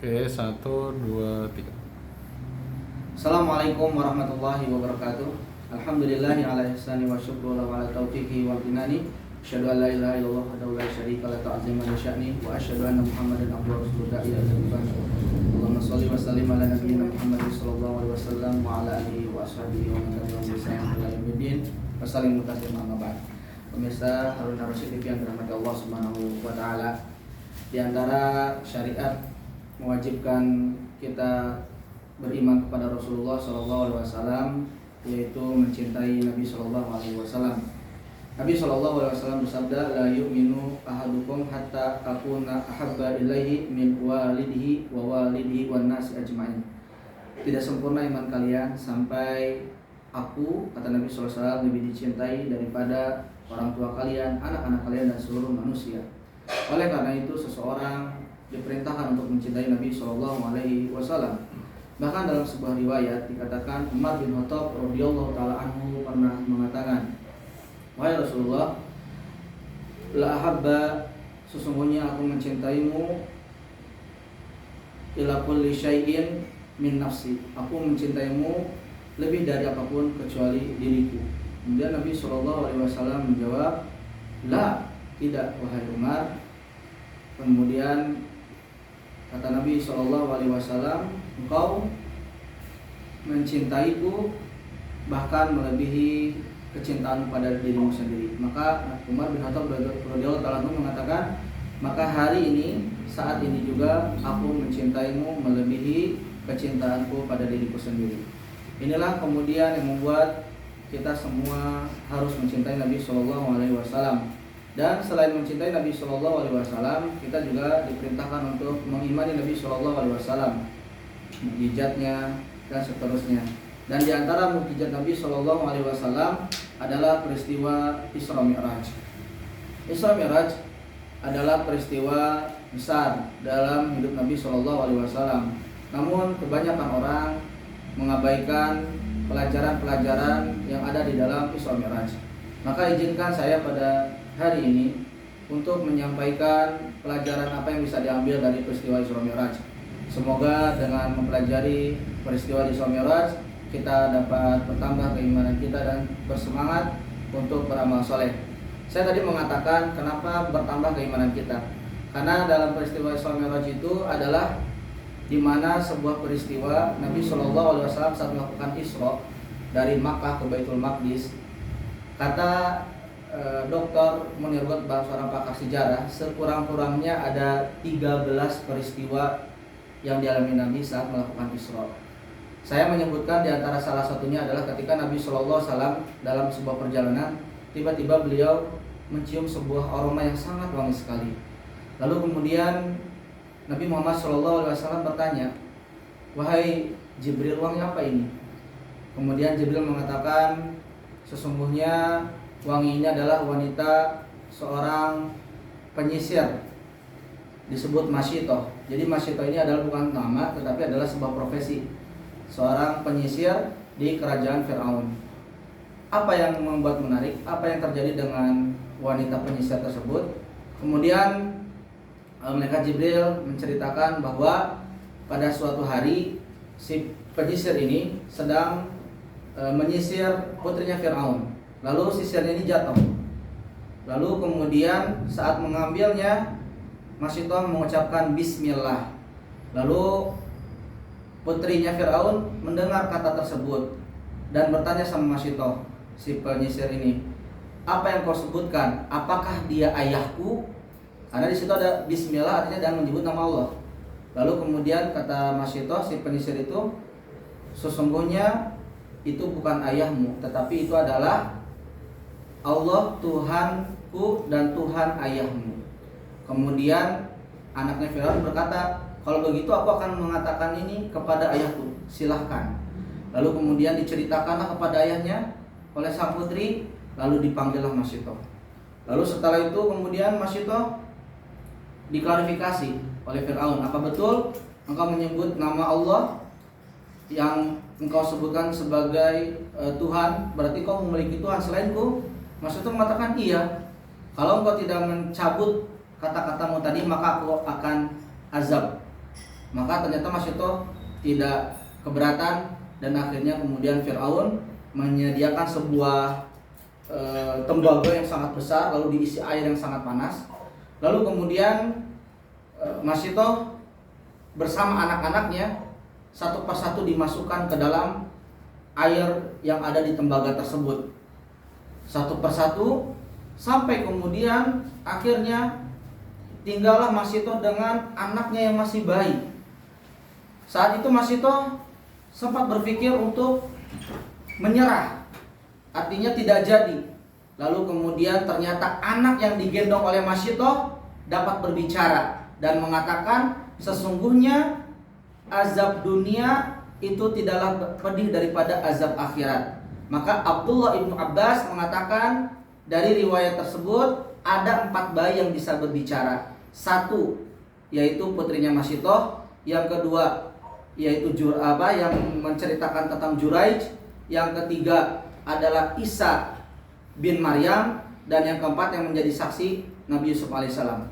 Oke, satu, dua, tiga. Assalamualaikum warahmatullahi wabarakatuh. Alhamdulillahi ala ihsani wa syukru lahu ala taufiqi wa binani. Asyhadu an la ilaha illallah wahdahu la syarika lahu ta'ziman li sya'ni wa asyhadu anna Muhammadan abduhu wa rasuluhu ila al-jannah. Allahumma shalli wa sallim ala nabiyyina Muhammad sallallahu alaihi wasallam wa ala alihi wa ashabihi wa man tabi'ahum bi ihsan ila yaumil wa sallim tasliman amma ba'd. Pemirsa Harun Ar-Rasyid TV yang dirahmati Allah Subhanahu wa taala, di antara syariat mewajibkan kita beriman kepada Rasulullah SAW, yaitu mencintai Nabi SAW. Nabi SAW bersabda, la yu'minu ahadukum hatta akuna ahabba ilaihi min walidihi wa walidihi wan nasi ajma'in. Tidak sempurna iman kalian sampai aku, kata Nabi SAW, lebih dicintai daripada orang tua kalian, anak-anak kalian, dan seluruh manusia. Oleh karena itu seseorang diperintahkan untuk mencintai Nabi SAW. Bahkan dalam sebuah riwayat dikatakan Umar bin Khattab radhiyallahu taala anhu pernah mengatakan, wahai Rasulullah, la ahabba, sesungguhnya aku mencintaimu, ila kulli syai'in min nafsi, aku mencintaimu lebih dari apapun kecuali diriku. Kemudian Nabi SAW menjawab, la, tidak wahai Umar. Kemudian kata Nabi SAW, engkau mencintaiku bahkan melebihi kecintaan pada dirimu sendiri. Maka Umar bin Khattab radhiyallahu ta'ala mengatakan, maka hari ini, saat ini juga aku mencintaimu melebihi kecintaanku pada diriku sendiri. Inilah kemudian yang membuat kita semua harus mencintai Nabi SAW. Dan selain mencintai Nabi SAW, kita juga diperintahkan untuk mengimani Nabi SAW, mukjizatnya dan seterusnya. Dan di antara mukjizat Nabi SAW adalah peristiwa Isra Mi'raj. Isra Mi'raj adalah peristiwa besar dalam hidup Nabi SAW. Namun kebanyakan orang mengabaikan pelajaran-pelajaran yang ada di dalam Isra Mi'raj. Maka izinkan saya pada hari ini untuk menyampaikan pelajaran apa yang bisa diambil dari peristiwa Isra Mi'raj. Semoga dengan mempelajari peristiwa Isra Mi'raj kita dapat bertambah keimanan kita dan bersemangat untuk beramal soleh. Saya tadi mengatakan kenapa bertambah keimanan kita, karena dalam peristiwa Isra Mi'raj itu adalah di mana sebuah peristiwa Nabi SAW saat melakukan Isra dari Makkah ke Baitul Maqdis. Kata Dr. Munir Gotbah, seorang pakar sejarah, sekurang-kurangnya ada 13 peristiwa yang dialami Nabi saat melakukan Isra. Saya menyebutkan di antara salah satunya adalah ketika Nabi SAW dalam sebuah perjalanan, tiba-tiba beliau mencium sebuah aroma yang sangat wangi sekali. Lalu kemudian Nabi Muhammad SAW bertanya, wahai Jibril, wangi apa ini? Kemudian Jibril mengatakan, sesungguhnya wangi ini adalah wanita seorang penyisir, disebut Masyitoh. Jadi Masyitoh ini adalah bukan nama, tetapi adalah sebuah profesi, seorang penyisir di kerajaan Fir'aun. Apa yang membuat menarik? Apa yang terjadi dengan wanita penyisir tersebut? Kemudian malaikat Jibril menceritakan bahwa pada suatu hari si penyisir ini sedang menyisir putrinya Fir'aun. Lalu sisirnya ini jatuh. Lalu kemudian saat mengambilnya, Masyitoh mengucapkan Bismillah. Lalu putrinya Fir'aun mendengar kata tersebut dan bertanya sama Masyitoh, si penyisir ini, apa yang kau sebutkan? Apakah dia ayahku? Karena di situ ada Bismillah, artinya dan menyebut nama Allah. Lalu kemudian kata Masyitoh, si penyisir itu, sesungguhnya itu bukan ayahmu, tetapi itu adalah Allah Tuhanku dan Tuhan ayahmu. Kemudian anaknya Firaun berkata, kalau begitu aku akan mengatakan ini kepada ayahku, silahkan. Lalu kemudian diceritakanlah kepada ayahnya oleh sang putri, lalu dipanggillah Masyitoh. Lalu setelah itu kemudian Masyitoh diklarifikasi oleh Firaun, apa betul engkau menyebut nama Allah yang engkau sebutkan sebagai Tuhan, berarti kau memiliki Tuhan selainku? Maksudnya mengatakan iya. Kalau engkau tidak mencabut kata-katamu tadi, maka aku akan azab. Maka ternyata Masyitoh tidak keberatan, dan akhirnya kemudian Fir'aun menyediakan sebuah tembaga yang sangat besar, lalu diisi air yang sangat panas. Lalu kemudian Masyitoh bersama anak-anaknya satu persatu dimasukkan ke dalam air yang ada di tembaga tersebut, satu persatu, sampai kemudian akhirnya tinggallah Masyitoh dengan anaknya yang masih bayi. Saat itu Masyitoh sempat berpikir untuk menyerah, artinya tidak jadi. Lalu kemudian ternyata anak yang digendong oleh Masyitoh dapat berbicara dan mengatakan, sesungguhnya azab dunia itu tidaklah pedih daripada azab akhirat. Maka Abdullah ibnu Abbas mengatakan dari riwayat tersebut ada 4 bayi yang bisa berbicara. 1 yaitu putrinya Masyitoh, yang kedua yaitu yang menceritakan tentang Juraij, yang ketiga adalah Isa bin Maryam, dan yang keempat yang menjadi saksi Nabi Yusuf alaihissalam.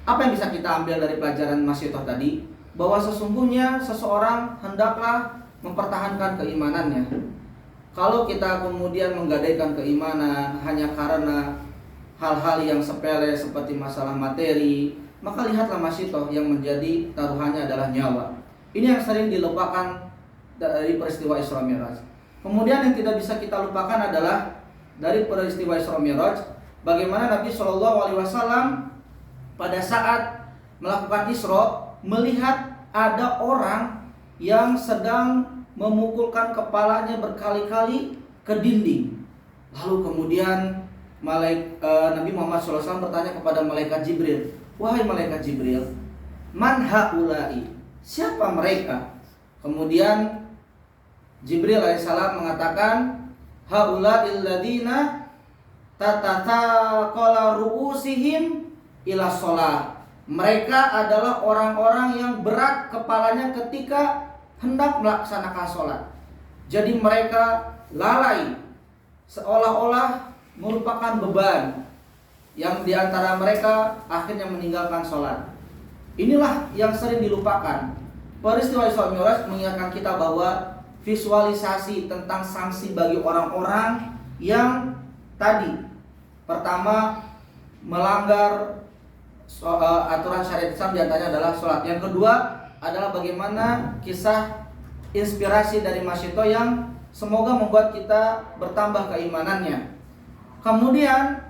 Apa yang bisa kita ambil dari pelajaran Masyitoh tadi? Bahwa sesungguhnya seseorang hendaklah mempertahankan keimanannya. Kalau kita kemudian menggadaikan keimanan hanya karena hal-hal yang sepele seperti masalah materi, maka lihatlah Masyitoh yang menjadi taruhannya adalah nyawa. Ini yang sering dilupakan dari peristiwa Isra Mi'raj. Kemudian yang tidak bisa kita lupakan adalah dari peristiwa Isra Mi'raj, bagaimana Nabi SAW pada saat melakukan Isra melihat ada orang yang sedang memukulkan kepalanya berkali-kali ke dinding. Lalu kemudian Nabi Muhammad SAW bertanya kepada malaikat Jibril, "Wahai malaikat Jibril, man haula'i? Siapa mereka?" Kemudian Jibril alaihissalam mengatakan, "Haula'il ladina tatataqala ru'usihim ila sholat." Mereka adalah orang-orang yang berat kepalanya ketika hendak melaksanakan sholat. Jadi mereka lalai, seolah-olah merupakan beban, yang diantara mereka akhirnya meninggalkan sholat. Inilah yang sering dilupakan. Peristiwa Isra Mi'raj mengingatkan kita bahwa visualisasi tentang sanksi bagi orang-orang yang tadi, pertama melanggar aturan syariat Islam, diantaranya adalah sholat. Yang kedua adalah bagaimana kisah inspirasi dari Masyitoh yang semoga membuat kita bertambah keimanannya. Kemudian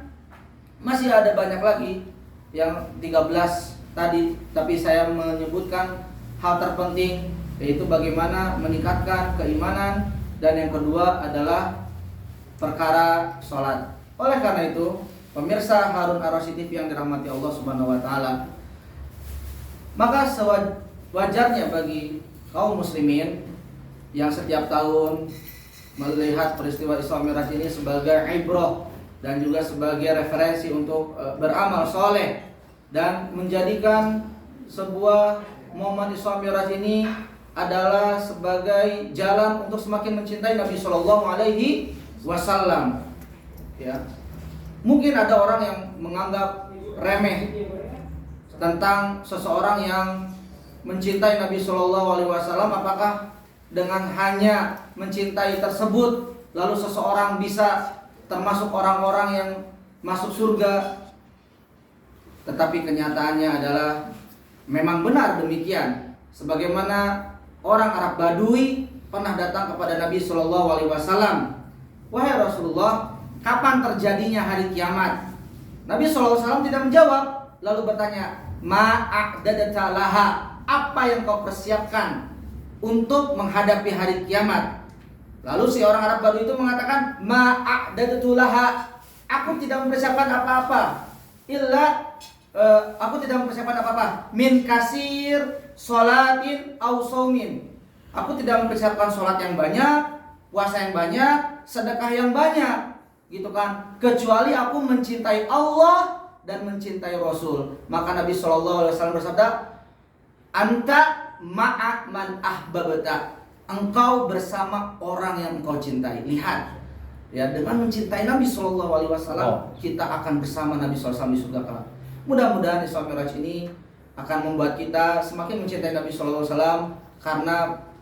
masih ada banyak lagi, yang 13 tadi, tapi saya menyebutkan hal terpenting, yaitu bagaimana meningkatkan keimanan, dan yang kedua adalah perkara sholat. Oleh karena itu, pemirsa Harun Ar-Rasyid TV yang dirahmati Allah Subhanahu wa taala, maka sewajarnya bagi kaum muslimin yang setiap tahun melihat peristiwa Isra Mi'raj ini sebagai ibrah dan juga sebagai referensi untuk beramal soleh, dan menjadikan sebuah momen Isra Mi'raj ini adalah sebagai jalan untuk semakin mencintai Nabi Shallallahu Alaihi Wasallam. Ya, mungkin ada orang yang menganggap remeh tentang seseorang yang mencintai Nabi Shallallahu Alaihi Wasallam. Apakah dengan hanya mencintai tersebut lalu seseorang bisa termasuk orang-orang yang masuk surga? Tetapi kenyataannya adalah memang benar demikian. Sebagaimana orang Arab Badui pernah datang kepada Nabi Shallallahu Alaihi Wasallam, "Wahai Rasulullah, kapan terjadinya hari kiamat?" Nabi Shallallahu Alaihi Wasallam tidak menjawab, lalu bertanya, "Ma'a'dadata laha?" Apa yang kau persiapkan untuk menghadapi hari kiamat? Lalu si orang Arab Badui itu mengatakan, "Ma'a'dadatu laha." Aku tidak mempersiapkan apa-apa. Aku tidak mempersiapkan apa-apa. Min kasir sholatin au saumin. Aku tidak mempersiapkan sholat yang banyak, puasa yang banyak, sedekah yang banyak, gitu kan. Kecuali aku mencintai Allah dan mencintai Rasul. Maka Nabi Shallallahu Alaihi Wasallam bersabda, "Anta ma'a man ahbabta." Engkau bersama orang yang engkau cintai. Lihat, ya, dengan mencintai Nabi Shallallahu Alaihi Wasallam kita akan bersama Nabi Shallallahu Alaihi Wasallam di surga kelak. Mudah-mudahan Isra Mi'raj ini akan membuat kita semakin mencintai Nabi Shallallahu Alaihi Wasallam karena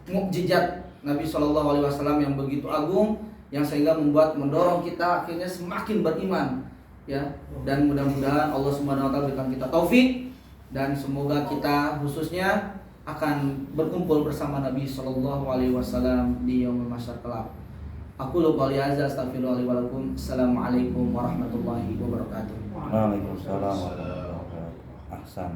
mukjizat Nabi Shallallahu Alaihi Wasallam yang begitu agung, yang sehingga mendorong kita akhirnya semakin beriman, ya. Dan mudah-mudahan Allah Subhanahu Wa Taala berikan kita taufik, dan semoga kita khususnya akan berkumpul bersama Nabi Shallallahu Alaihi Wasallam di yaumul mahsyar kelak. Aku lupa lihaza, astagfirullah wa lakum. Assalamualaikum warahmatullahi wabarakatuh. Waalaikumsalam warahmatullahi wabarakatuh. Ahsan.